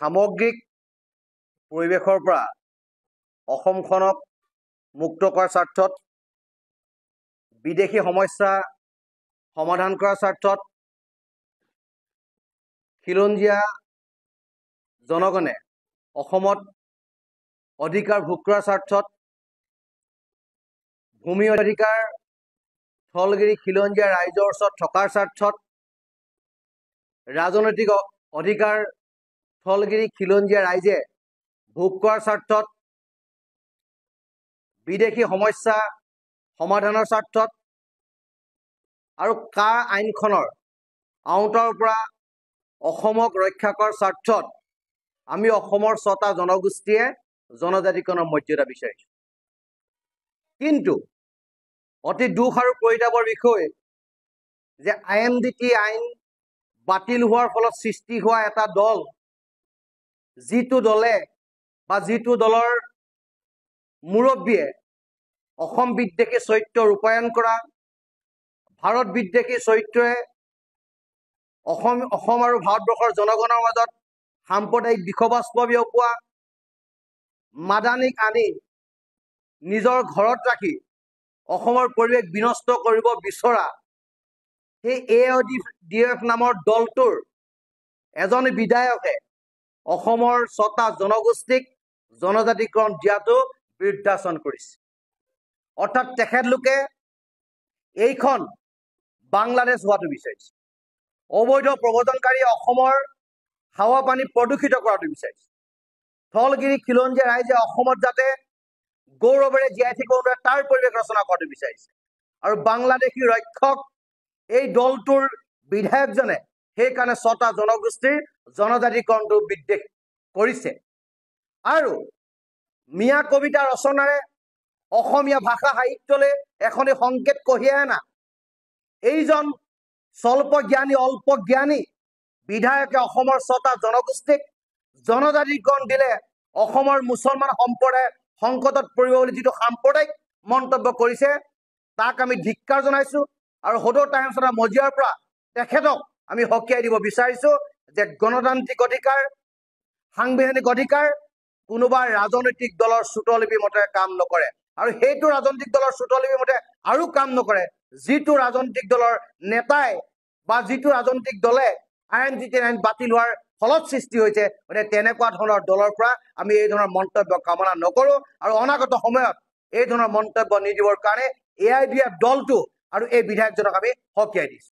সামগ্ৰিক পৰিৱেশৰ পৰা অসমখনক মুক্ত কৰাৰ স্বাৰ্থত বিদেশী সমস্যা সমাধান কৰাৰ স্বাৰ্থত খিলঞ্জীয়া জনগণে অসমত অধিকাৰ ভোগ কৰাৰ স্বাৰ্থত ভূমি অধিকাৰ থলগিৰি খিলঞ্জীয়া ৰাইজৰ ওচৰত থকাৰ স্বাৰ্থত ৰাজনৈতিক অধিকাৰ থলগিৰি খিলঞ্জীয়া ৰাইজে ভোগ কৰাৰ স্বাৰ্থত বিদেশী সমস্যা সমাধানৰ স্বাৰ্থত আৰু কাৰ আইনখনৰ আওতাৰ পৰা অসমক ৰক্ষা কৰাৰ স্বাৰ্থত আমি অসমৰ ৬টা জনগোষ্ঠীয়ে জনজাতিকৰণৰ মৰ্যাদা বিচাৰিছোঁ। কিন্তু অতি দুখ আৰু পৰিতাপৰ বিষয় যে IMDT আইন বাতিল হোৱাৰ ফলত সৃষ্টি হোৱা এটা দল, যিটো দলে বা যিটো দলৰ মুৰব্বীয়ে অসম বিদ্বেষী চৰিত্ৰ ৰূপায়ণ কৰা, ভাৰত বিদ্বেষী চৰিত্ৰৰে অসম আৰু ভাৰতবৰ্ষৰ জনগণৰ মাজত সাম্প্ৰদায়িক বিষবাষ্প বিয়পোৱা, মাদানীক আনি নিজৰ ঘৰত ৰাখি অসমৰ পৰিৱেশ বিনষ্ট কৰিব বিচৰা সেই AIDF নামৰ দলটোৰ এজন বিধায়কে অসমৰ ৬টা জনগোষ্ঠীক জনজাতিকৰণ দিয়াটো বিৰুদ্ধাচৰণ কৰিছে। অৰ্থাৎ তেখেতলোকে এইখন বাংলাদেশ হোৱাটো বিচাৰিছে। অবৈধ প্ৰব্ৰজনকাৰী অসমৰ হাৱা পানী প্ৰদূষিত কৰাটো বিচাৰিছে। থলগিৰি খিলঞ্জীয়া ৰাইজে অসমত যাতে গৌৰৱেৰে জীয়াই থাকিব পাৰে তাৰ পৰিৱেশ ৰচনা কৰাটো বিচাৰিছে। আৰু বাংলাদেশী ৰক্ষক এই দলটোৰ বিধায়কজনে সেইকাৰণে ৬টা জনগোষ্ঠীৰ জনজাতিকৰণটো বিদ্বেষ কৰিছে। আৰু মিয়া কবিতা ৰচনাৰে অসমীয়া ভাষা সাহিত্যলৈ এখনি সংকেত কঢ়িয়াই অনা এইজন স্বল্প জ্ঞানী অল্প জ্ঞানী বিধায়কে অসমৰ ৬টা জনগোষ্ঠীক জনজাতিকৰণ দিলে অসমৰ মুছলমান সম্প্ৰদায় সংকটত পৰিব বুলি যিটো সাম্প্ৰদায়িক মন্তব্য কৰিছে তাক আমি ধিক্কাৰ জনাইছোঁ। আৰু সদৌ টাইমছৰ মজিয়াৰ পৰা তেখেতক আমি সকীয়াই দিব বিচাৰিছোঁ যে গণতান্ত্ৰিক অধিকাৰ, সাংবিধানিক অধিকাৰ কোনোবা ৰাজনৈতিক দলৰ চুটলিপি মতে কাম নকৰে। আৰু সেইটো ৰাজনৈতিক দলৰ চুটলিপি মতে আৰু কাম নকৰে যিটো ৰাজনৈতিক দলৰ নেতাই বা যিটো ৰাজনৈতিক দলে IMDT আইন বাতিল হোৱাৰ ফলত সৃষ্টি হৈছে। গতিকে তেনেকুৱা ধৰণৰ দলৰ পৰা আমি এই ধৰণৰ মন্তব্য কামনা নকৰোঁ আৰু অনাগত সময়ত এই ধৰণৰ মন্তব্য নিদিবৰ কাৰণে AIDF দলটো আৰু এই বিধায়কজনক আমি সকীয়াই দিছোঁ।